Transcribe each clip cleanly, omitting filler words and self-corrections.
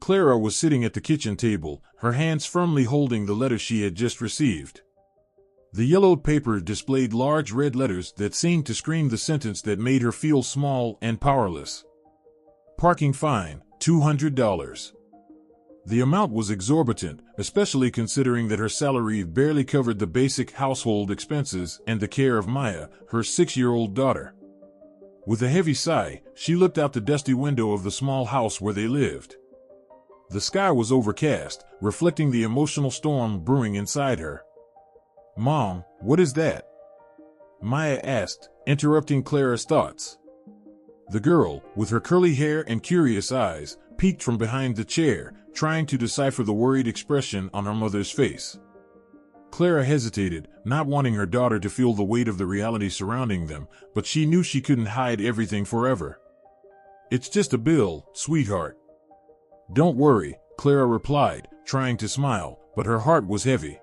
Clara was sitting at the kitchen table, her hands firmly holding the letter she had just received. The yellowed paper displayed large red letters that seemed to scream the sentence that made her feel small and powerless. Parking fine, $200. The amount was exorbitant, especially considering that her salary barely covered the basic household expenses and the care of Maya, her 6-year-old daughter. With a heavy sigh, she looked out the dusty window of the small house where they lived. The sky was overcast, reflecting the emotional storm brewing inside her. "Mom, what is that?" Maya asked, interrupting Clara's thoughts. The girl, with her curly hair and curious eyes, peeked from behind the chair, trying to decipher the worried expression on her mother's face. Clara hesitated, not wanting her daughter to feel the weight of the reality surrounding them, but she knew she couldn't hide everything forever. "It's just a bill, sweetheart." "Don't worry," Clara replied, trying to smile, but her heart was heavy.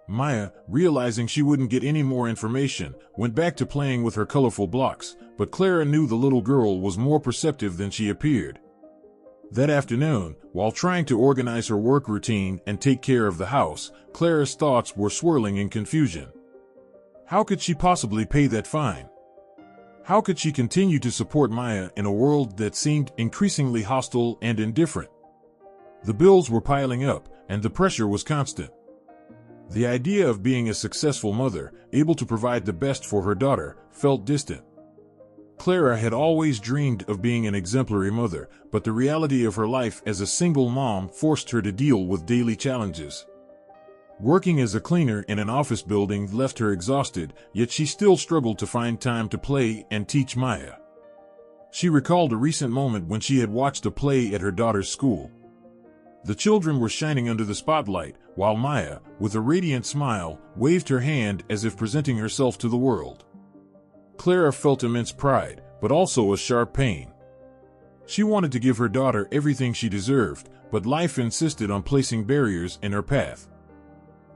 Maya, realizing she wouldn't get any more information, went back to playing with her colorful blocks, but Clara knew the little girl was more perceptive than she appeared. That afternoon, while trying to organize her work routine and take care of the house, Clara's thoughts were swirling in confusion. How could she possibly pay that fine? How could she continue to support Maya in a world that seemed increasingly hostile and indifferent? The bills were piling up, and the pressure was constant. The idea of being a successful mother, able to provide the best for her daughter, felt distant. Clara had always dreamed of being an exemplary mother, but the reality of her life as a single mom forced her to deal with daily challenges. Working as a cleaner in an office building left her exhausted, yet she still struggled to find time to play and teach Maya. She recalled a recent moment when she had watched a play at her daughter's school. The children were shining under the spotlight, while Maya, with a radiant smile, waved her hand as if presenting herself to the world. Clara felt immense pride, but also a sharp pain. She wanted to give her daughter everything she deserved, but life insisted on placing barriers in her path.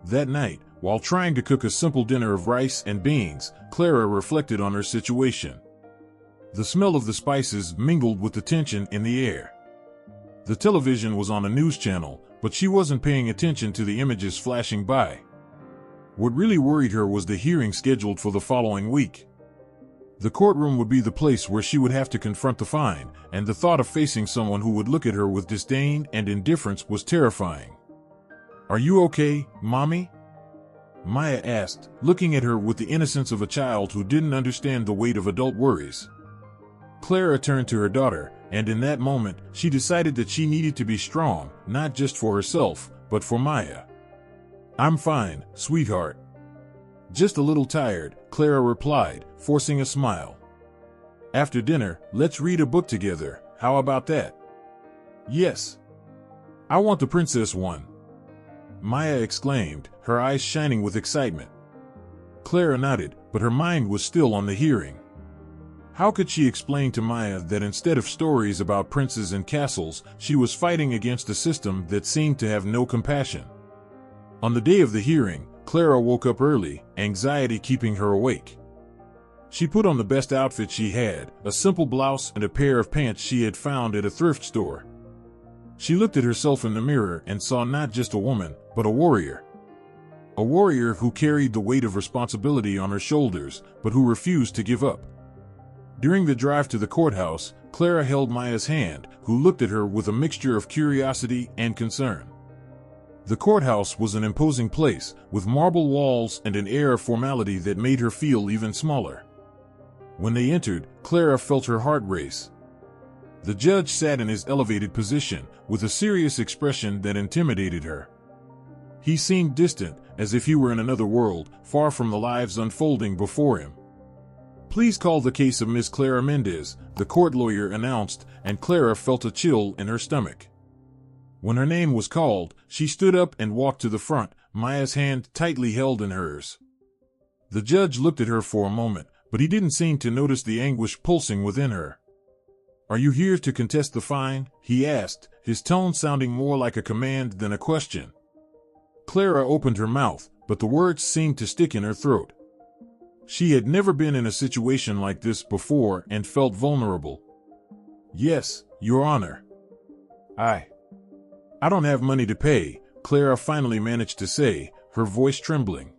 That night, while trying to cook a simple dinner of rice and beans, Clara reflected on her situation. The smell of the spices mingled with the tension in the air. The television was on a news channel, but she wasn't paying attention to the images flashing by. What really worried her was the hearing scheduled for the following week. The courtroom would be the place where she would have to confront the fine, and the thought of facing someone who would look at her with disdain and indifference was terrifying. "Are you okay, Mommy?" Maya asked, looking at her with the innocence of a child who didn't understand the weight of adult worries. Clara turned to her daughter, and in that moment, she decided that she needed to be strong, not just for herself, but for Maya. "I'm fine, sweetheart." "Just a little tired," Clara replied, forcing a smile. "After dinner, let's read a book together. How about that?" "Yes. I want the princess one," Maya exclaimed, her eyes shining with excitement. Clara nodded, but her mind was still on the hearing. How could she explain to Maya that instead of stories about princes and castles, she was fighting against a system that seemed to have no compassion? On the day of the hearing, Clara woke up early, anxiety keeping her awake. She put on the best outfit she had, a simple blouse and a pair of pants she had found at a thrift store. She looked at herself in the mirror and saw not just a woman, but a warrior. A warrior who carried the weight of responsibility on her shoulders, but who refused to give up. During the drive to the courthouse, Clara held Maya's hand, who looked at her with a mixture of curiosity and concern. The courthouse was an imposing place, with marble walls and an air of formality that made her feel even smaller. When they entered, Clara felt her heart race. The judge sat in his elevated position, with a serious expression that intimidated her. He seemed distant, as if he were in another world, far from the lives unfolding before him. "Please call the case of Miss Clara Mendez," the court lawyer announced, and Clara felt a chill in her stomach. When her name was called, she stood up and walked to the front, Maya's hand tightly held in hers. The judge looked at her for a moment, but he didn't seem to notice the anguish pulsing within her. "Are you here to contest the fine?" he asked, his tone sounding more like a command than a question. Clara opened her mouth, but the words seemed to stick in her throat. She had never been in a situation like this before and felt vulnerable. "Yes, Your Honor." I don't have money to pay, Clara finally managed to say, her voice trembling.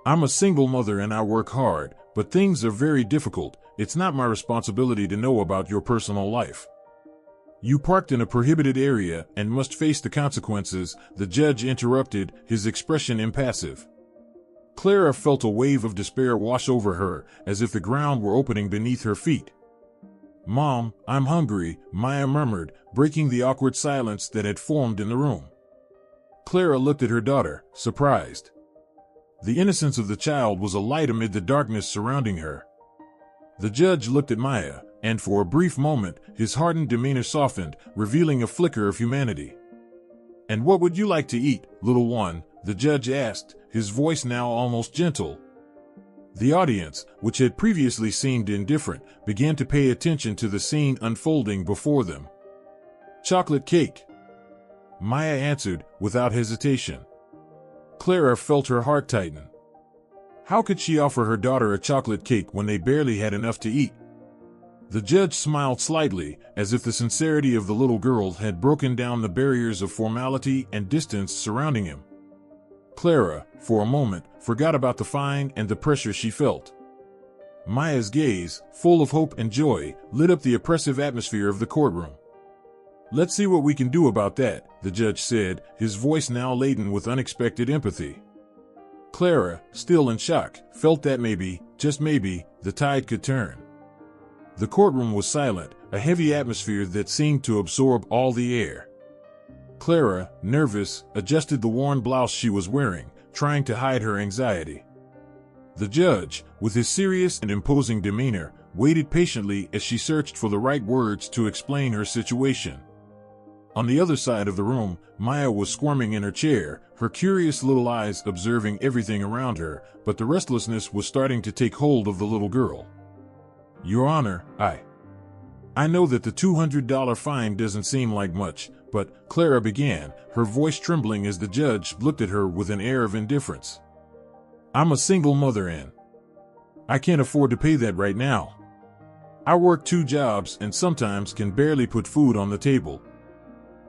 I'm a single mother and I work hard, but things are very difficult. It's not my responsibility to know about your personal life. You parked in a prohibited area and must face the consequences, the judge interrupted, his expression impassive. Clara felt a wave of despair wash over her, as if the ground were opening beneath her feet. Mom, I'm hungry, Maya murmured, breaking the awkward silence that had formed in the room. Clara looked at her daughter, surprised. The innocence of the child was alight amid the darkness surrounding her. The judge looked at Maya, and for a brief moment, his hardened demeanor softened, revealing a flicker of humanity. And what would you like to eat, little one? The judge asked, his voice now almost gentle. The audience, which had previously seemed indifferent, began to pay attention to the scene unfolding before them. Chocolate cake, Maya answered, without hesitation. Clara felt her heart tighten. How could she offer her daughter a chocolate cake when they barely had enough to eat? The judge smiled slightly, as if the sincerity of the little girl had broken down the barriers of formality and distance surrounding him. Clara, for a moment, forgot about the fine and the pressure she felt. Maya's gaze, full of hope and joy, lit up the oppressive atmosphere of the courtroom. Let's see what we can do about that, the judge said, his voice now laden with unexpected empathy. Clara, still in shock, felt that maybe, just maybe, the tide could turn. The courtroom was silent, a heavy atmosphere that seemed to absorb all the air. Clara, nervous, adjusted the worn blouse she was wearing, trying to hide her anxiety. The judge, with his serious and imposing demeanor, waited patiently as she searched for the right words to explain her situation. On the other side of the room, Maya was squirming in her chair, her curious little eyes observing everything around her, but the restlessness was starting to take hold of the little girl. Your Honor, I know that the $200 fine doesn't seem like much, but, Clara began, her voice trembling as the judge looked at her with an air of indifference. I'm a single mother and I can't afford to pay that right now. I work 2 jobs and sometimes can barely put food on the table.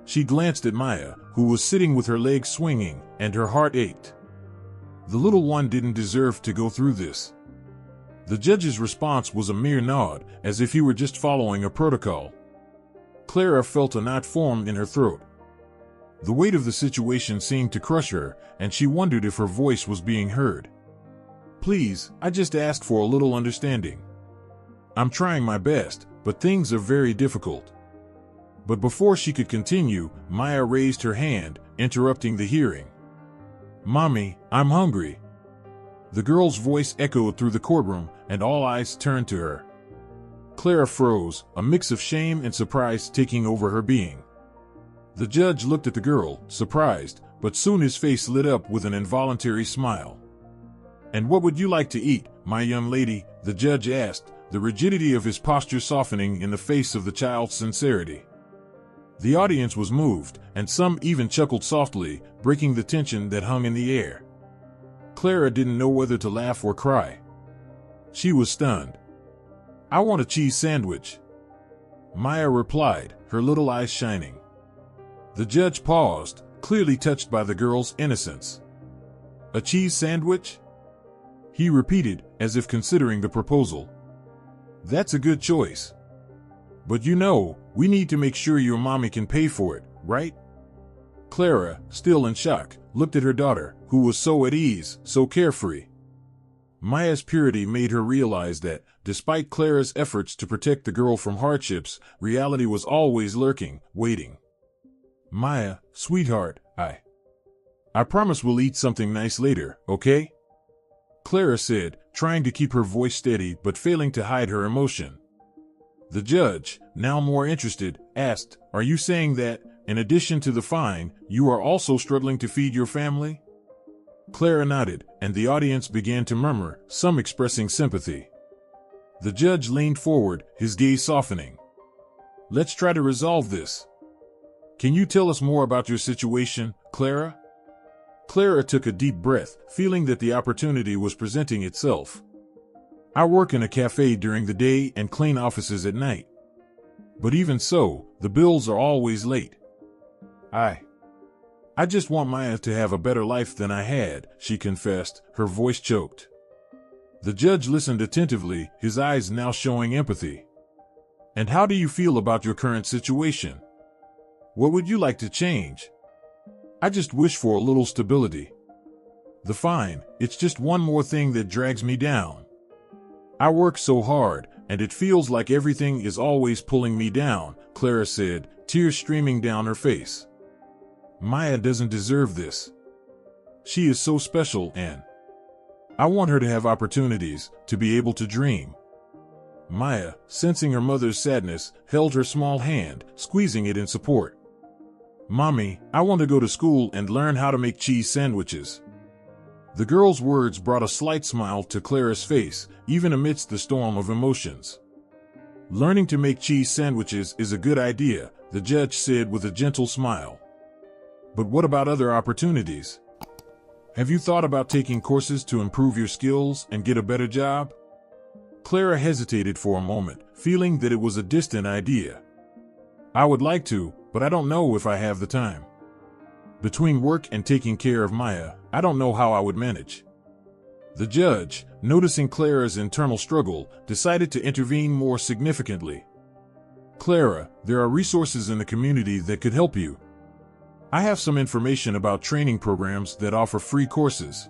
She glanced at Maya, who was sitting with her legs swinging, and her heart ached. The little one didn't deserve to go through this. The judge's response was a mere nod, as if he were just following a protocol. Clara felt a knot form in her throat. The weight of the situation seemed to crush her, and she wondered if her voice was being heard. Please, I just asked for a little understanding. I'm trying my best, but things are very difficult. But before she could continue, Maya raised her hand, interrupting the hearing. Mommy, I'm hungry. The girl's voice echoed through the courtroom, and all eyes turned to her. Clara froze, a mix of shame and surprise taking over her being. The judge looked at the girl, surprised, but soon his face lit up with an involuntary smile. And what would you like to eat, my young lady? The judge asked, the rigidity of his posture softening in the face of the child's sincerity. The audience was moved, and some even chuckled softly, breaking the tension that hung in the air. Clara didn't know whether to laugh or cry. She was stunned. I want a cheese sandwich, Maya replied, her little eyes shining. The judge paused, clearly touched by the girl's innocence. A cheese sandwich? He repeated, as if considering the proposal. That's a good choice. But you know, we need to make sure your mommy can pay for it, right? Clara, still in shock, looked at her daughter, who was so at ease, so carefree. Maya's purity made her realize that, despite Clara's efforts to protect the girl from hardships, reality was always lurking, waiting. Maya, sweetheart, I promise we'll eat something nice later, okay? Clara said, trying to keep her voice steady but failing to hide her emotion. The judge, now more interested, asked, Are you saying that, in addition to the fine, you are also struggling to feed your family? Clara nodded, and the audience began to murmur, some expressing sympathy. The judge leaned forward, his gaze softening. Let's try to resolve this. Can you tell us more about your situation, Clara? Clara took a deep breath, feeling that the opportunity was presenting itself. I work in a cafe during the day and clean offices at night. But even so, the bills are always late. I just want Maya to have a better life than I had, she confessed, her voice choked. The judge listened attentively, his eyes now showing empathy. And how do you feel about your current situation? What would you like to change? I just wish for a little stability. Fine, it's just one more thing that drags me down. I work so hard, and it feels like everything is always pulling me down, Clara said, tears streaming down her face. Maya doesn't deserve this. She is so special, and I want her to have opportunities, to be able to dream. Maya, sensing her mother's sadness, held her small hand, squeezing it in support. Mommy, I want to go to school and learn how to make cheese sandwiches. The girl's words brought a slight smile to Clara's face, even amidst the storm of emotions. Learning to make cheese sandwiches is a good idea, the judge said with a gentle smile. But what about other opportunities? Have you thought about taking courses to improve your skills and get a better job? Clara hesitated for a moment, feeling that it was a distant idea. I would like to, but I don't know if I have the time. Between work and taking care of Maya, I don't know how I would manage. The judge, noticing Clara's internal struggle, decided to intervene more significantly. Clara, there are resources in the community that could help you. I have some information about training programs that offer free courses.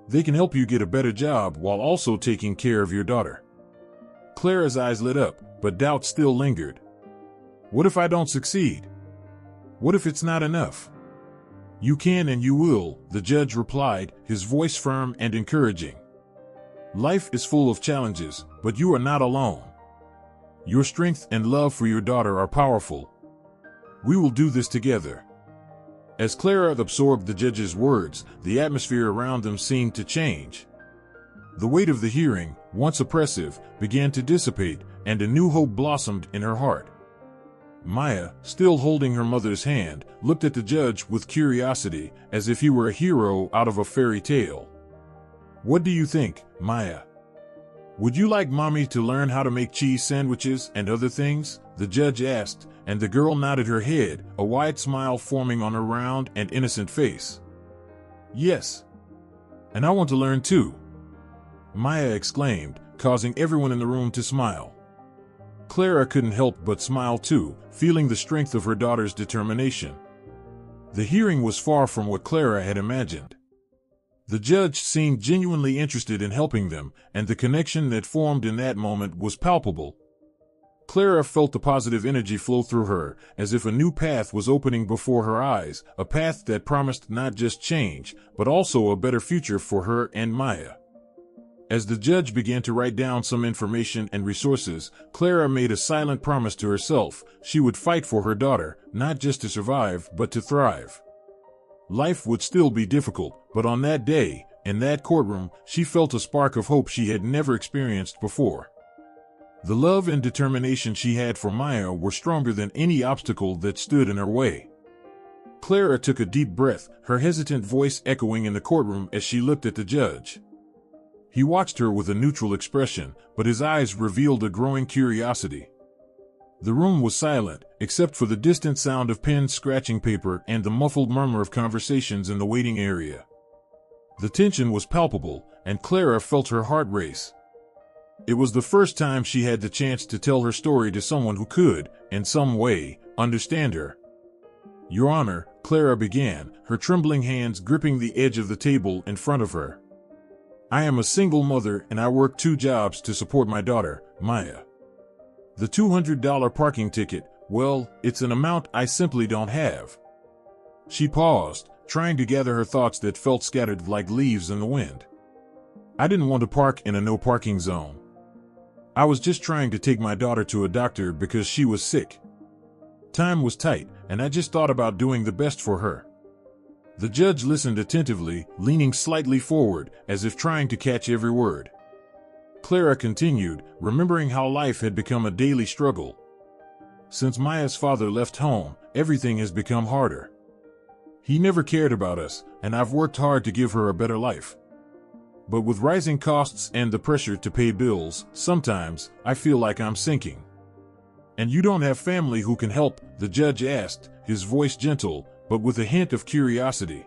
They can help you get a better job while also taking care of your daughter. Clara's eyes lit up, but doubt still lingered. What if I don't succeed? What if it's not enough? You can and you will, the judge replied, his voice firm and encouraging. Life is full of challenges, but you are not alone. Your strength and love for your daughter are powerful. We will do this together. As Clara absorbed the judge's words, the atmosphere around them seemed to change. The weight of the hearing, once oppressive, began to dissipate, and a new hope blossomed in her heart. Maya, still holding her mother's hand, looked at the judge with curiosity, as if he were a hero out of a fairy tale. What do you think, Maya? Would you like Mommy to learn how to make cheese sandwiches and other things? The judge asked, and the girl nodded her head, a wide smile forming on her round and innocent face. Yes. And I want to learn too, Maya exclaimed, causing everyone in the room to smile. Clara couldn't help but smile too, feeling the strength of her daughter's determination. The hearing was far from what Clara had imagined. The judge seemed genuinely interested in helping them, and the connection that formed in that moment was palpable. Clara felt the positive energy flow through her, as if a new path was opening before her eyes, a path that promised not just change, but also a better future for her and Maya. As the judge began to write down some information and resources, Clara made a silent promise to herself: she would fight for her daughter, not just to survive, but to thrive. Life would still be difficult, but on that day, in that courtroom, she felt a spark of hope she had never experienced before. The love and determination she had for Maya were stronger than any obstacle that stood in her way. Clara took a deep breath, her hesitant voice echoing in the courtroom as she looked at the judge. He watched her with a neutral expression, but his eyes revealed a growing curiosity. The room was silent, except for the distant sound of pens scratching paper and the muffled murmur of conversations in the waiting area. The tension was palpable, and Clara felt her heart race. It was the first time she had the chance to tell her story to someone who could, in some way, understand her. Your Honor, Clara began, her trembling hands gripping the edge of the table in front of her. I am a single mother and I work 2 jobs to support my daughter, Maya. The $200 parking ticket, well, it's an amount I simply don't have. She paused, trying to gather her thoughts that felt scattered like leaves in the wind. I didn't want to park in a no parking zone. I was just trying to take my daughter to a doctor because she was sick. Time was tight, and I just thought about doing the best for her. The judge listened attentively, leaning slightly forward, as if trying to catch every word. Clara continued, remembering how life had become a daily struggle. Since Maya's father left home, everything has become harder. He never cared about us, and I've worked hard to give her a better life. But with rising costs and the pressure to pay bills, sometimes I feel like I'm sinking. And you don't have family who can help? The judge asked, his voice gentle, but with a hint of curiosity.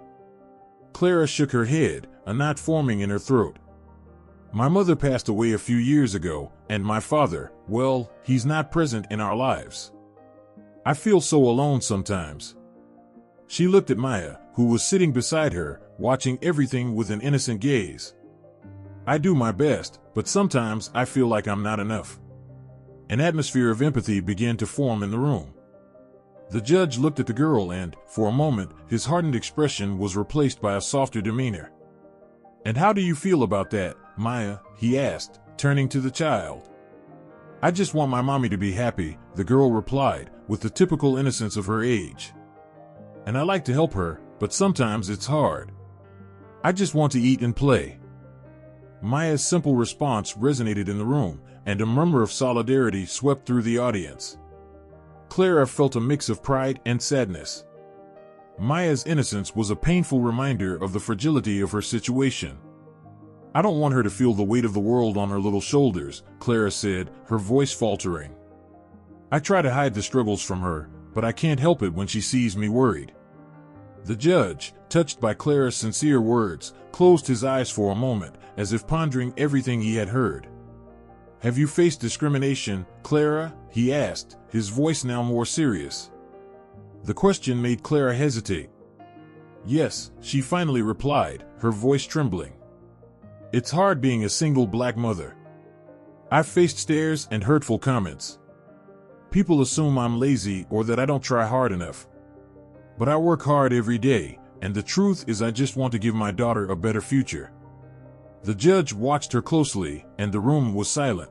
Clara shook her head, a knot forming in her throat. My mother passed away a few years ago, and my father, well, he's not present in our lives. I feel so alone sometimes. She looked at Maya, who was sitting beside her, watching everything with an innocent gaze. I do my best, but sometimes I feel like I'm not enough. An atmosphere of empathy began to form in the room. The judge looked at the girl and, for a moment, his hardened expression was replaced by a softer demeanor. And how do you feel about that, Maya? He asked, turning to the child. I just want my mommy to be happy, the girl replied, with the typical innocence of her age. And I like to help her, but sometimes it's hard. I just want to eat and play. Maya's simple response resonated in the room, and a murmur of solidarity swept through the audience. Clara felt a mix of pride and sadness. Maya's innocence was a painful reminder of the fragility of her situation. I don't want her to feel the weight of the world on her little shoulders, Clara said, her voice faltering. I try to hide the struggles from her, but I can't help it when she sees me worried. The judge, touched by Clara's sincere words, closed his eyes for a moment, as if pondering everything he had heard. Have you faced discrimination, Clara? He asked, his voice now more serious. The question made Clara hesitate. Yes, she finally replied, her voice trembling. It's hard being a single black mother. I've faced stares and hurtful comments. People assume I'm lazy or that I don't try hard enough. But I work hard every day, and the truth is I just want to give my daughter a better future. The judge watched her closely, and the room was silent.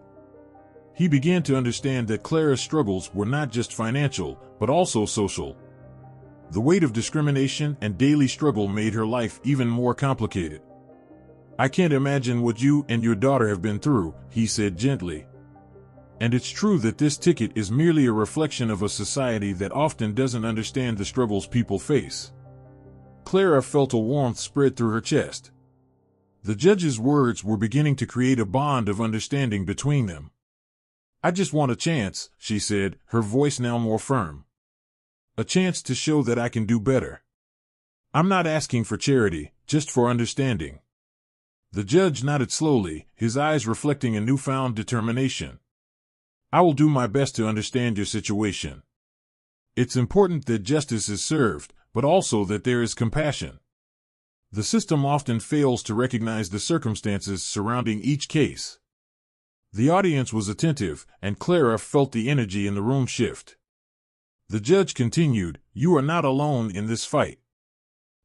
He began to understand that Clara's struggles were not just financial, but also social. The weight of discrimination and daily struggle made her life even more complicated. I can't imagine what you and your daughter have been through, he said gently. And it's true that this ticket is merely a reflection of a society that often doesn't understand the struggles people face. Clara felt a warmth spread through her chest. The judge's words were beginning to create a bond of understanding between them. I just want a chance, she said, her voice now more firm. A chance to show that I can do better. I'm not asking for charity, just for understanding. The judge nodded slowly, his eyes reflecting a newfound determination. I will do my best to understand your situation. It's important that justice is served, but also that there is compassion. The system often fails to recognize the circumstances surrounding each case. The audience was attentive, and Clara felt the energy in the room shift. The judge continued, You are not alone in this fight.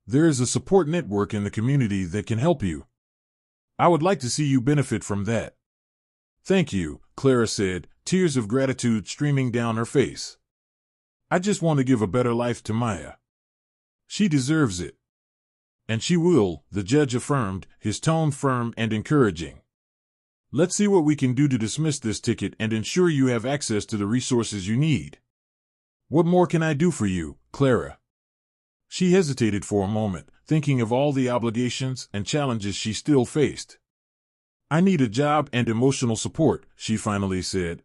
There is a support network in the community that can help you. I would like to see you benefit from that. Thank you, Clara said, tears of gratitude streaming down her face. I just want to give a better life to Maya. She deserves it. And she will, the judge affirmed, his tone firm and encouraging. Let's see what we can do to dismiss this ticket and ensure you have access to the resources you need. What more can I do for you, Clara? She hesitated for a moment, thinking of all the obligations and challenges she still faced. I need a job and emotional support, she finally said.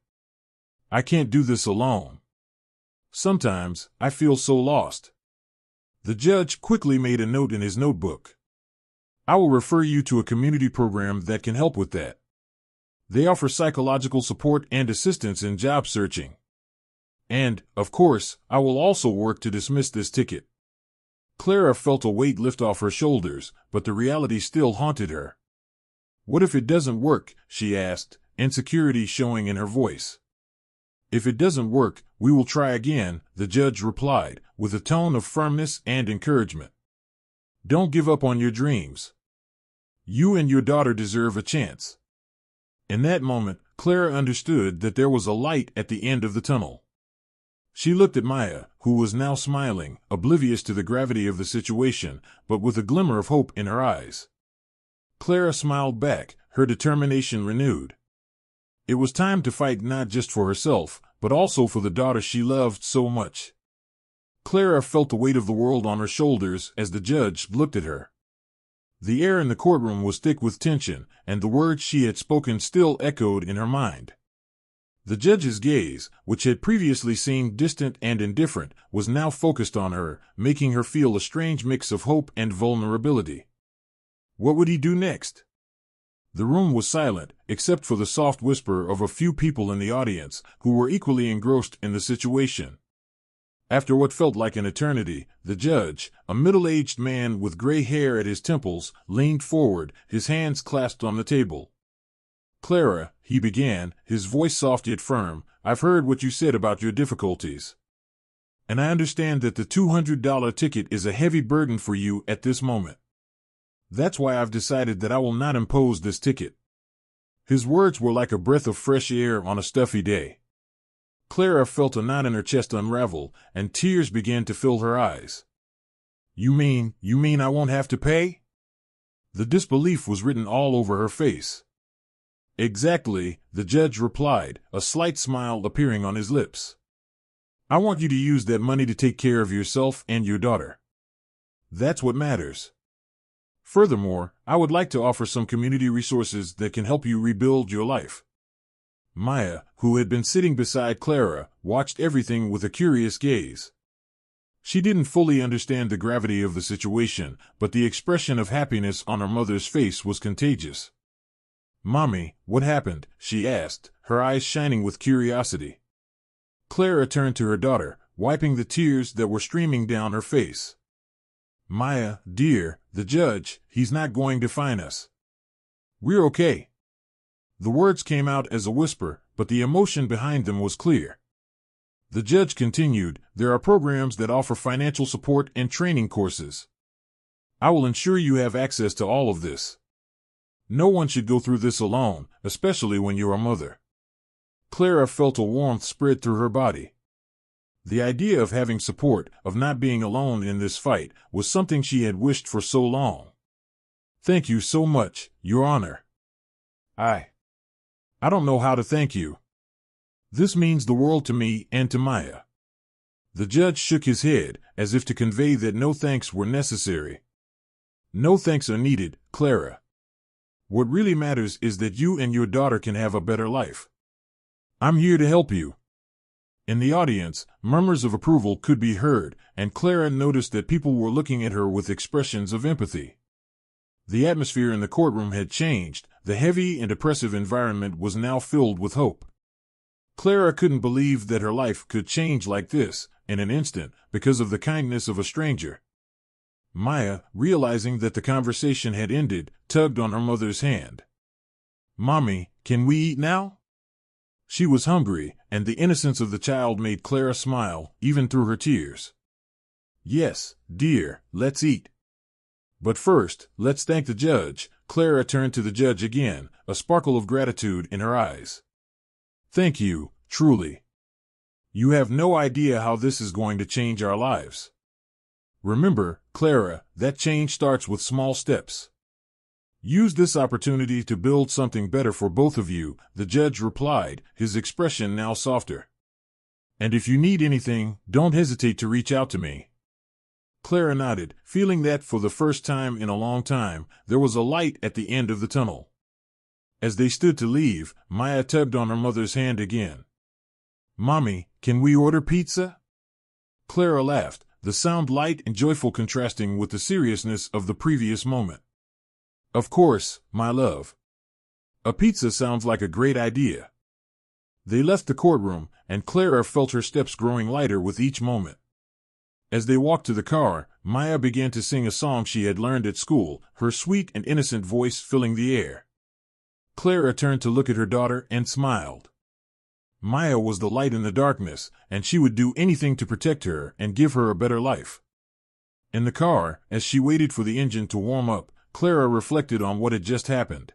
I can't do this alone. Sometimes, I feel so lost. The judge quickly made a note in his notebook. I will refer you to a community program that can help with that. They offer psychological support and assistance in job searching. And, of course, I will also work to dismiss this ticket. Clara felt a weight lift off her shoulders, but the reality still haunted her. What if it doesn't work? She asked, insecurity showing in her voice. If it doesn't work, we will try again, the judge replied, with a tone of firmness and encouragement. Don't give up on your dreams. You and your daughter deserve a chance. In that moment, Clara understood that there was a light at the end of the tunnel. She looked at Maya, who was now smiling, oblivious to the gravity of the situation, but with a glimmer of hope in her eyes. Clara smiled back, her determination renewed. It was time to fight not just for herself, but also for the daughter she loved so much. Clara felt the weight of the world on her shoulders as the judge looked at her. The air in the courtroom was thick with tension, and the words she had spoken still echoed in her mind. The judge's gaze, which had previously seemed distant and indifferent, was now focused on her, making her feel a strange mix of hope and vulnerability. What would he do next? The room was silent, except for the soft whisper of a few people in the audience, who were equally engrossed in the situation. After what felt like an eternity, the judge, a middle-aged man with gray hair at his temples, leaned forward, his hands clasped on the table. "Clara," he began, his voice soft yet firm, "I've heard what you said about your difficulties. And I understand that the $200 ticket is a heavy burden for you at this moment. That's why I've decided that I will not impose this ticket." His words were like a breath of fresh air on a stuffy day. Clara felt a knot in her chest unravel, and tears began to fill her eyes. You mean I won't have to pay?" The disbelief was written all over her face. "Exactly," the judge replied, a slight smile appearing on his lips. "I want you to use that money to take care of yourself and your daughter. That's what matters. Furthermore, I would like to offer some community resources that can help you rebuild your life." Maya, who had been sitting beside Clara, watched everything with a curious gaze. She didn't fully understand the gravity of the situation, but the expression of happiness on her mother's face was contagious. "Mommy, what happened?" she asked, her eyes shining with curiosity. Clara turned to her daughter, wiping the tears that were streaming down her face. "Maya, dear, the judge, he's not going to fine us. We're okay." The words came out as a whisper, but the emotion behind them was clear. The judge continued, "There are programs that offer financial support and training courses. I will ensure you have access to all of this. No one should go through this alone, especially when you're a mother." Clara felt a warmth spread through her body. The idea of having support, of not being alone in this fight, was something she had wished for so long. "Thank you so much, Your Honor. I don't know how to thank you. This means the world to me and to Maya." The judge shook his head, as if to convey that no thanks were necessary. "No thanks are needed, Clara. What really matters is that you and your daughter can have a better life. I'm here to help you." In the audience, murmurs of approval could be heard, and Clara noticed that people were looking at her with expressions of empathy. The atmosphere in the courtroom had changed. The heavy and oppressive environment was now filled with hope. Clara couldn't believe that her life could change like this, in an instant, because of the kindness of a stranger. Maya, realizing that the conversation had ended, tugged on her mother's hand. "Mommy, can we eat now?" She was hungry, and the innocence of the child made Clara smile, even through her tears. "Yes, dear, let's eat. But first, let's thank the judge." Clara turned to the judge again, a sparkle of gratitude in her eyes. "Thank you, truly. You have no idea how this is going to change our lives. Remember, Clara, that change starts with small steps. Use this opportunity to build something better for both of you," the judge replied, his expression now softer. "And if you need anything, don't hesitate to reach out to me." Clara nodded, feeling that for the first time in a long time, there was a light at the end of the tunnel. As they stood to leave, Maya tugged on her mother's hand again. "Mommy, can we order pizza?" Clara laughed, the sound light and joyful contrasting with the seriousness of the previous moment. "Of course, my love. A pizza sounds like a great idea." They left the courtroom, and Clara felt her steps growing lighter with each moment. As they walked to the car, Maya began to sing a song she had learned at school, her sweet and innocent voice filling the air. Clara turned to look at her daughter and smiled. Maya was the light in the darkness, and she would do anything to protect her and give her a better life. In the car, as she waited for the engine to warm up, Clara reflected on what had just happened.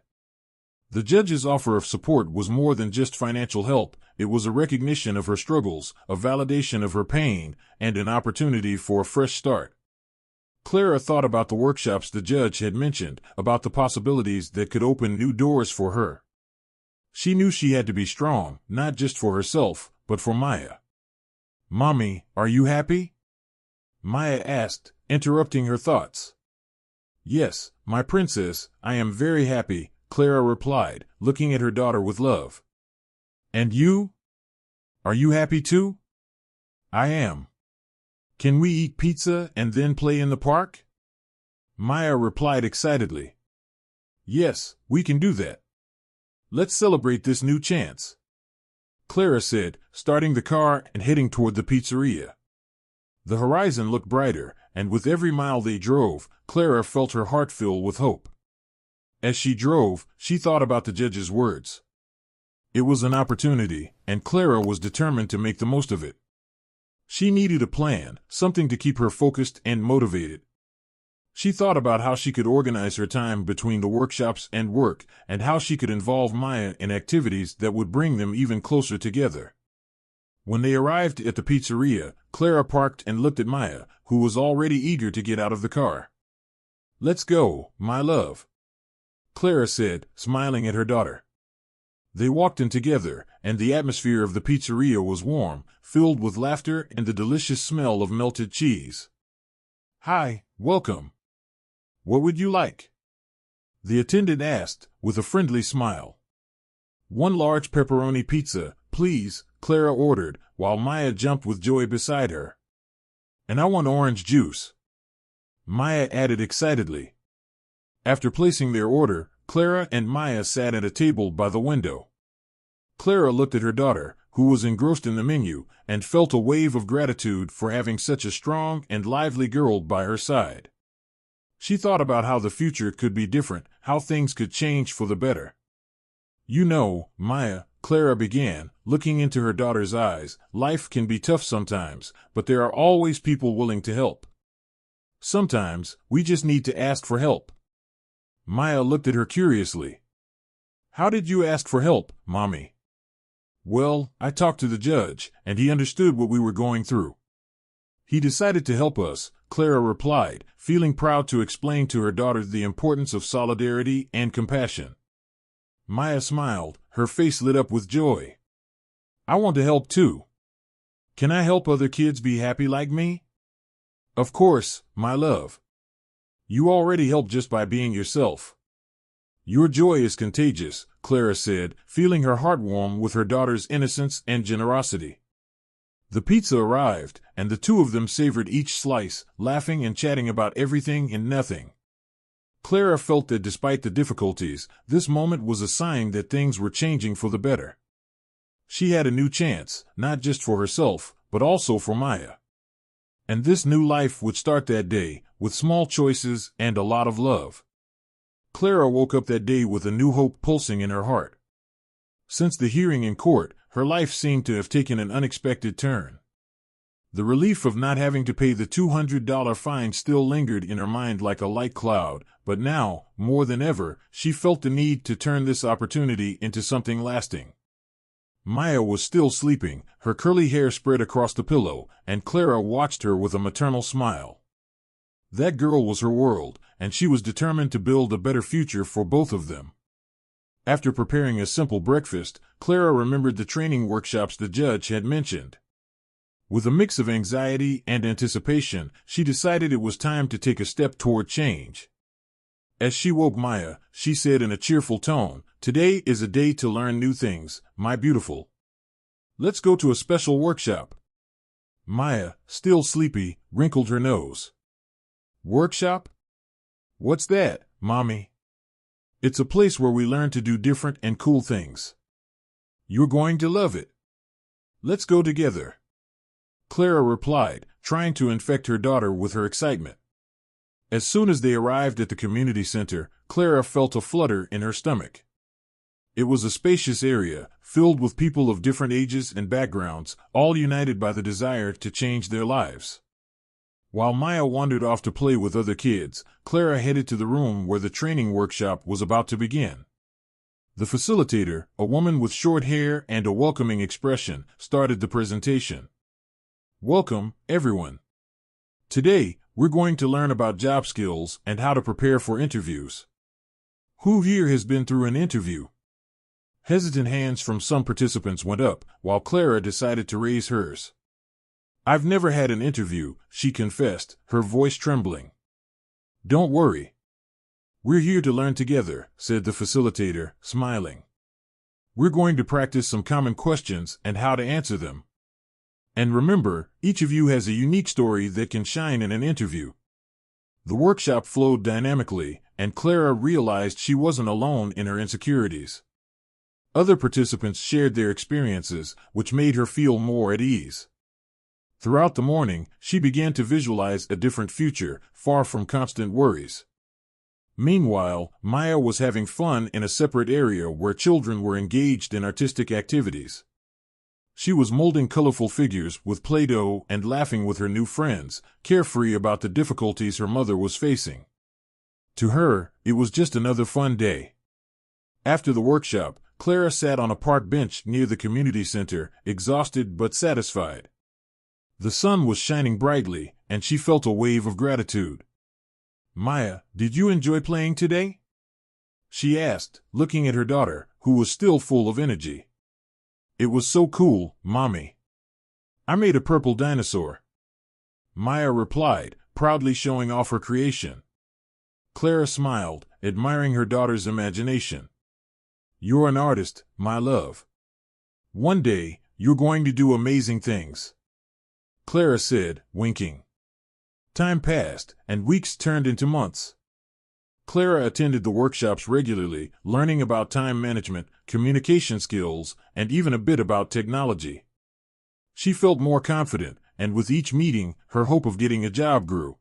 The judge's offer of support was more than just financial help. It was a recognition of her struggles, a validation of her pain, and an opportunity for a fresh start. Clara thought about the workshops the judge had mentioned, about the possibilities that could open new doors for her. She knew she had to be strong, not just for herself, but for Maya. "Mommy, are you happy?" Maya asked, interrupting her thoughts. "Yes, my princess, I am very happy," Clara replied, looking at her daughter with love. "And you?" Are you happy too? I am. Can we eat pizza and then play in the park? Maya replied excitedly. Yes, we can do that. Let's celebrate this new chance, Clara said, starting the car and heading toward the pizzeria. The horizon looked brighter, and with every mile they drove, Clara felt her heart fill with hope. As she drove, she thought about the judge's words. It was an opportunity, and Clara was determined to make the most of it. She needed a plan, something to keep her focused and motivated. She thought about how she could organize her time between the workshops and work, and how she could involve Maya in activities that would bring them even closer together. When they arrived at the pizzeria, Clara parked and looked at Maya, who was already eager to get out of the car. Let's go, my love, Clara said, smiling at her daughter. They walked in together, and the atmosphere of the pizzeria was warm, filled with laughter and the delicious smell of melted cheese. Hi, welcome. What would you like? The attendant asked, with a friendly smile. One large pepperoni pizza, please, Clara ordered, while Maya jumped with joy beside her. And I want orange juice, Maya added excitedly. After placing their order, Clara and Maya sat at a table by the window. Clara looked at her daughter, who was engrossed in the menu, and felt a wave of gratitude for having such a strong and lively girl by her side. She thought about how the future could be different, how things could change for the better. You know, Maya, Clara began, looking into her daughter's eyes, life can be tough sometimes, but there are always people willing to help. Sometimes, we just need to ask for help. Maya looked at her curiously. How did you ask for help, Mommy? Well, I talked to the judge, and he understood what we were going through. He decided to help us, Clara replied, feeling proud to explain to her daughter the importance of solidarity and compassion. Maya smiled, her face lit up with joy. I want to help too. Can I help other kids be happy like me? Of course, my love. You already help just by being yourself. Your joy is contagious, Clara said, feeling her heart warm with her daughter's innocence and generosity. The pizza arrived, and the two of them savored each slice, laughing and chatting about everything and nothing. Clara felt that despite the difficulties, this moment was a sign that things were changing for the better. She had a new chance, not just for herself, but also for Maya. And this new life would start that day, with small choices and a lot of love. Clara woke up that day with a new hope pulsing in her heart. Since the hearing in court, her life seemed to have taken an unexpected turn. The relief of not having to pay the $200 fine still lingered in her mind like a light cloud, but now, more than ever, she felt the need to turn this opportunity into something lasting. Maya was still sleeping, her curly hair spread across the pillow, and Clara watched her with a maternal smile. That girl was her world, and she was determined to build a better future for both of them. After preparing a simple breakfast, Clara remembered the training workshops the judge had mentioned. With a mix of anxiety and anticipation, she decided it was time to take a step toward change. As she woke Maya, she said in a cheerful tone, "Today is a day to learn new things, my beautiful. Let's go to a special workshop." Maya, still sleepy, wrinkled her nose. "Workshop? What's that, Mommy?" "It's a place where we learn to do different and cool things. You're going to love it. Let's go together," Clara replied, trying to infect her daughter with her excitement. As soon as they arrived at the community center, Clara felt a flutter in her stomach. It was a spacious area, filled with people of different ages and backgrounds, all united by the desire to change their lives. While Maya wandered off to play with other kids, Clara headed to the room where the training workshop was about to begin. The facilitator, a woman with short hair and a welcoming expression, started the presentation. "Welcome, everyone. Today, we're going to learn about job skills and how to prepare for interviews. Who here has been through an interview?" Hesitant hands from some participants went up, while Clara decided to raise hers. "I've never had an interview," she confessed, her voice trembling. "Don't worry. We're here to learn together," said the facilitator, smiling. We're going to practice some common questions and how to answer them. And remember, each of you has a unique story that can shine in an interview. The workshop flowed dynamically, and Clara realized she wasn't alone in her insecurities. Other participants shared their experiences, which made her feel more at ease. Throughout the morning, she began to visualize a different future, far from constant worries. Meanwhile, Maya was having fun in a separate area where children were engaged in artistic activities. She was molding colorful figures with Play-Doh and laughing with her new friends, carefree about the difficulties her mother was facing. To her, it was just another fun day. After the workshop, Clara sat on a park bench near the community center, exhausted but satisfied. The sun was shining brightly, and she felt a wave of gratitude. "Maya, did you enjoy playing today?" she asked, looking at her daughter, who was still full of energy. "It was so cool, Mommy. I made a purple dinosaur," Maya replied, proudly showing off her creation. Clara smiled, admiring her daughter's imagination. "You're an artist, my love. One day, you're going to do amazing things," Clara said, winking. Time passed, and weeks turned into months. Clara attended the workshops regularly, learning about time management, communication skills, and even a bit about technology. She felt more confident, and with each meeting, her hope of getting a job grew.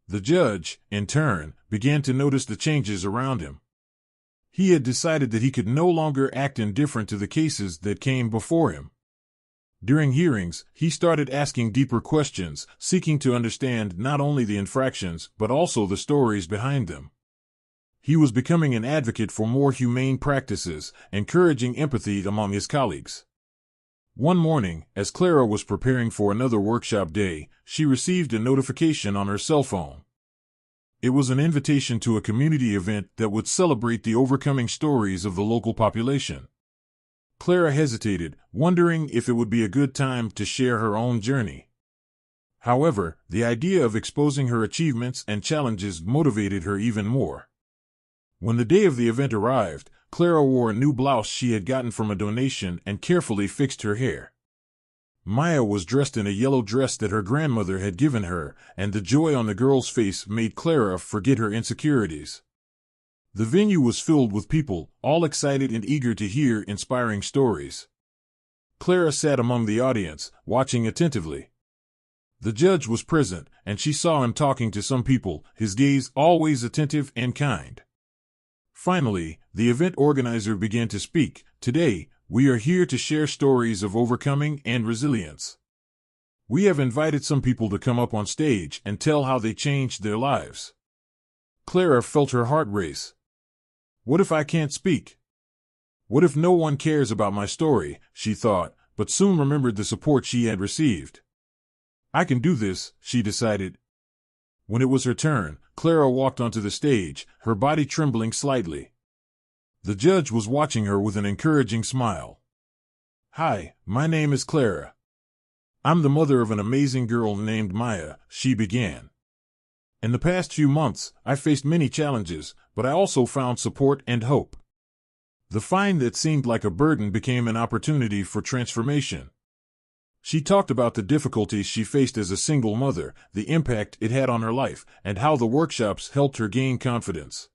The judge, in turn, began to notice the changes around him. He had decided that he could no longer act indifferent to the cases that came before him. During hearings, he started asking deeper questions, seeking to understand not only the infractions but also the stories behind them. He was becoming an advocate for more humane practices, encouraging empathy among his colleagues. One morning, as Clara was preparing for another workshop day, she received a notification on her cell phone. It was an invitation to a community event that would celebrate the overcoming stories of the local population. Clara hesitated, wondering if it would be a good time to share her own journey. However, the idea of exposing her achievements and challenges motivated her even more. When the day of the event arrived, Clara wore a new blouse she had gotten from a donation and carefully fixed her hair. Maya was dressed in a yellow dress that her grandmother had given her, and the joy on the girl's face made Clara forget her insecurities. The venue was filled with people, all excited and eager to hear inspiring stories. Clara sat among the audience, watching attentively. The judge was present, and she saw him talking to some people, his gaze always attentive and kind. Finally, the event organizer began to speak. "Today, we are here to share stories of overcoming and resilience. We have invited some people to come up on stage and tell how they changed their lives." Clara felt her heart race. What if I can't speak? What if no one cares about my story, she thought, but soon remembered the support she had received. I can do this, she decided. When it was her turn, Clara walked onto the stage, her body trembling slightly. The judge was watching her with an encouraging smile. "Hi, my name is Clara. I'm the mother of an amazing girl named Maya," she began. "In the past few months, I faced many challenges, but I also found support and hope. The fine that seemed like a burden became an opportunity for transformation." She talked about the difficulties she faced as a single mother, the impact it had on her life, and how the workshops helped her gain confidence.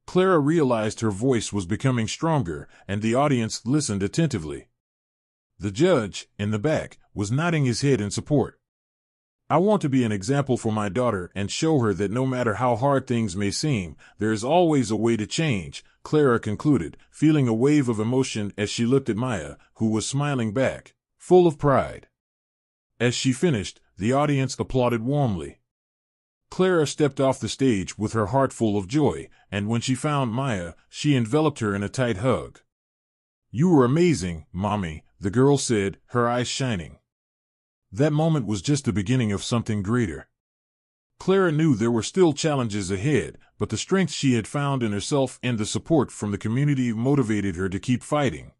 Clara realized her voice was becoming stronger, and the audience listened attentively. The judge, in the back, was nodding his head in support. "I want to be an example for my daughter and show her that no matter how hard things may seem, there is always a way to change," Clara concluded, feeling a wave of emotion as she looked at Maya, who was smiling back, full of pride. As she finished, the audience applauded warmly. Clara stepped off the stage with her heart full of joy, and when she found Maya, she enveloped her in a tight hug. "You were amazing, Mommy," the girl said, her eyes shining. That moment was just the beginning of something greater. Clara knew there were still challenges ahead, but the strength she had found in herself and the support from the community motivated her to keep fighting.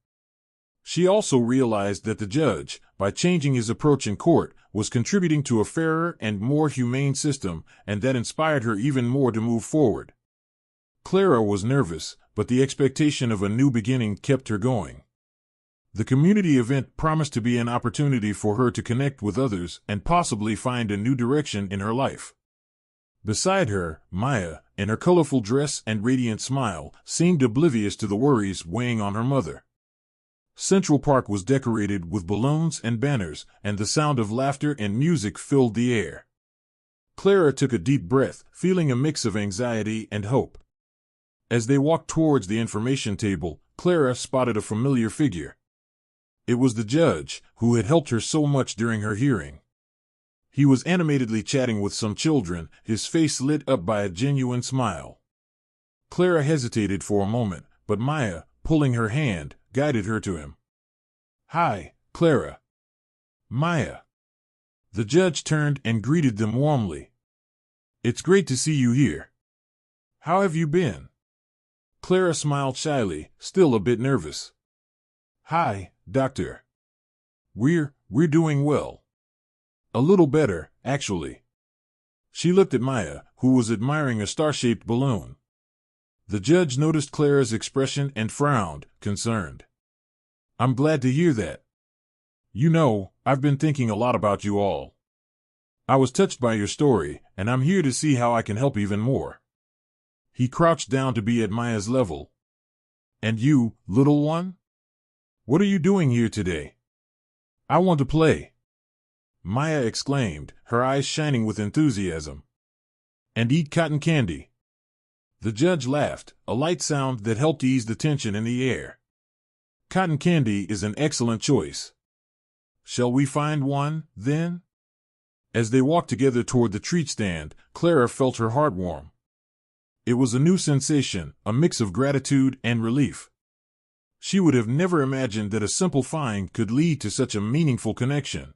She also realized that the judge, by changing his approach in court, was contributing to a fairer and more humane system, and that inspired her even more to move forward. Clara was nervous, but the expectation of a new beginning kept her going. The community event promised to be an opportunity for her to connect with others and possibly find a new direction in her life. Beside her, Maya, in her colorful dress and radiant smile, seemed oblivious to the worries weighing on her mother. Central Park was decorated with balloons and banners, and the sound of laughter and music filled the air. Clara took a deep breath, feeling a mix of anxiety and hope. As they walked towards the information table, Clara spotted a familiar figure. It was the judge, who had helped her so much during her hearing. He was animatedly chatting with some children, his face lit up by a genuine smile. Clara hesitated for a moment, but Maya, pulling her hand, guided her to him. "Hi, Clara." "Maya." The judge turned and greeted them warmly. "It's great to see you here. How have you been?" Clara smiled shyly, still a bit nervous. "Hi, Doctor. We're doing well. A little better, actually." She looked at Maya, who was admiring a star-shaped balloon. The judge noticed Clara's expression and frowned, concerned. "I'm glad to hear that. You know, I've been thinking a lot about you all. I was touched by your story, and I'm here to see how I can help even more." He crouched down to be at Maya's level. "And you, little one? What are you doing here today?" "I want to play," Maya exclaimed, her eyes shining with enthusiasm. "And eat cotton candy." The judge laughed, a light sound that helped ease the tension in the air. "Cotton candy is an excellent choice. Shall we find one, then?" As they walked together toward the treat stand, Clara felt her heart warm. It was a new sensation, a mix of gratitude and relief. She would have never imagined that a simple find could lead to such a meaningful connection.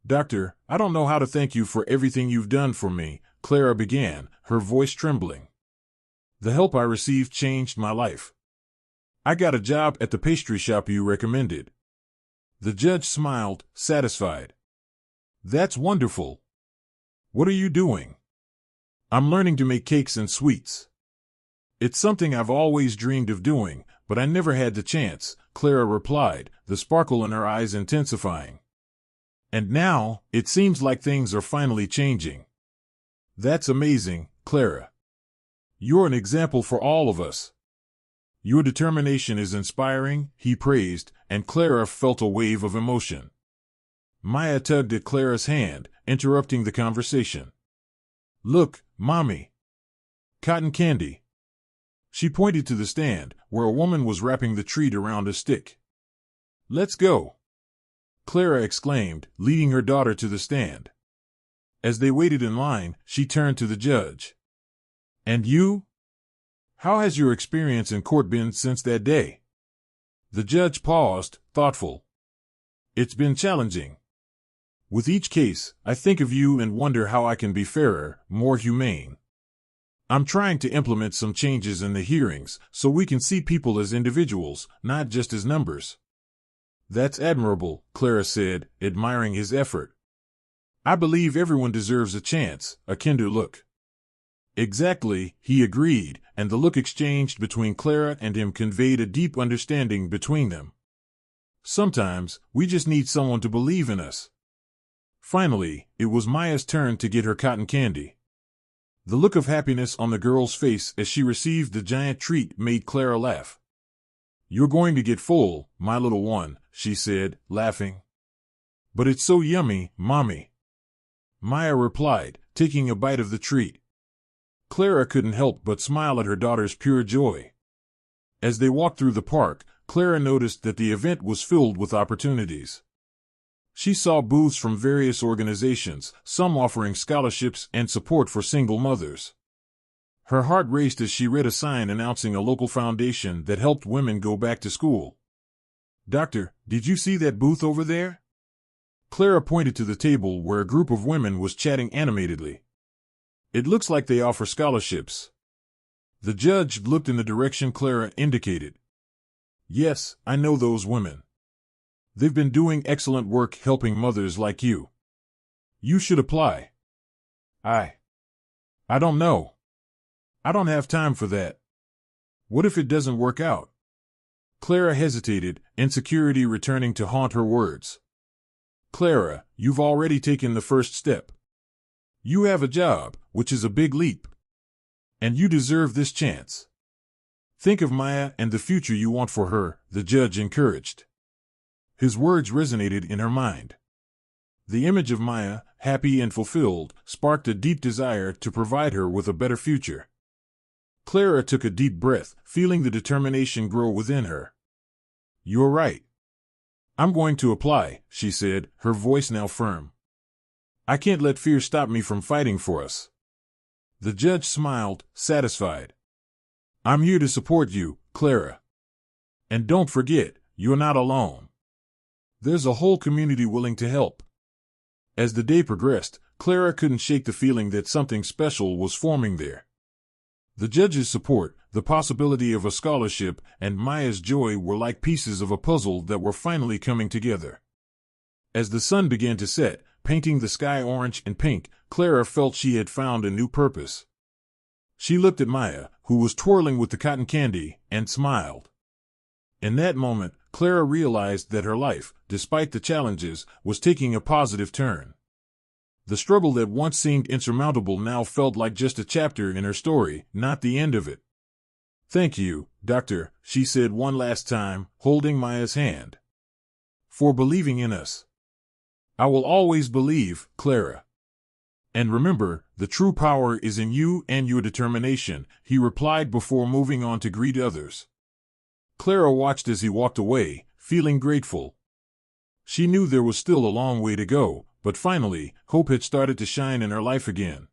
"Doctor, I don't know how to thank you for everything you've done for me," Clara began, her voice trembling. "The help I received changed my life. I got a job at the pastry shop you recommended." The judge smiled, satisfied. "That's wonderful. What are you doing?" "I'm learning to make cakes and sweets. It's something I've always dreamed of doing, but I never had the chance," Clara replied, the sparkle in her eyes intensifying. "And now, it seems like things are finally changing." "That's amazing, Clara. You're an example for all of us." "Your determination is inspiring," he praised, and Clara felt a wave of emotion. Maya tugged at Clara's hand, interrupting the conversation. "Look, Mommy. Cotton candy." She pointed to the stand, where a woman was wrapping the treat around a stick. "Let's go," Clara exclaimed, leading her daughter to the stand. As they waited in line, she turned to the judge. "And you? How has your experience in court been since that day?" The judge paused, thoughtful. "It's been challenging. With each case, I think of you and wonder how I can be fairer, more humane. I'm trying to implement some changes in the hearings so we can see people as individuals, not just as numbers." "That's admirable," Clara said, admiring his effort. "I believe everyone deserves a chance, a kinder look." "Exactly," he agreed, and the look exchanged between Clara and him conveyed a deep understanding between them. Sometimes, we just need someone to believe in us. Finally, it was Maya's turn to get her cotton candy. The look of happiness on the girl's face as she received the giant treat made Clara laugh. "You're going to get full, my little one," she said, laughing. "But it's so yummy, Mommy," Maya replied, taking a bite of the treat. Clara couldn't help but smile at her daughter's pure joy. As they walked through the park, Clara noticed that the event was filled with opportunities. She saw booths from various organizations, some offering scholarships and support for single mothers. Her heart raced as she read a sign announcing a local foundation that helped women go back to school. "Doctor, did you see that booth over there?" Clara pointed to the table where a group of women was chatting animatedly. "It looks like they offer scholarships." The judge looked in the direction Clara indicated. "Yes, I know those women. They've been doing excellent work helping mothers like you. You should apply." I don't know. I don't have time for that." What if it doesn't work out? Clara hesitated, insecurity returning to haunt her words. Clara, you've already taken the first step. You have a job, which is a big leap. And you deserve this chance. Think of Maya and the future you want for her, the judge encouraged. His words resonated in her mind. The image of Maya, happy and fulfilled, sparked a deep desire to provide her with a better future. Clara took a deep breath, feeling the determination grow within her. You're right. I'm going to apply, she said, her voice now firm. I can't let fear stop me from fighting for us. The judge smiled, satisfied. I'm here to support you, Clara. And don't forget, you're not alone. There's a whole community willing to help. As the day progressed, Clara couldn't shake the feeling that something special was forming there. The judge's support, the possibility of a scholarship, and Maya's joy were like pieces of a puzzle that were finally coming together. As the sun began to set, painting the sky orange and pink, Clara felt she had found a new purpose. She looked at Maya, who was twirling with the cotton candy, and smiled. In that moment, Clara realized that her life, despite the challenges, was taking a positive turn. The struggle that once seemed insurmountable now felt like just a chapter in her story, not the end of it. Thank you, Doctor, she said one last time, holding Maya's hand. For believing in us. I will always believe, Clara. And remember, the true power is in you and your determination, he replied before moving on to greet others. Clara watched as he walked away, feeling grateful. She knew there was still a long way to go, but finally, hope had started to shine in her life again.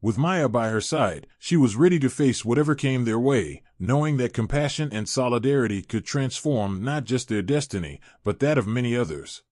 With Maya by her side, she was ready to face whatever came their way, knowing that compassion and solidarity could transform not just their destiny, but that of many others.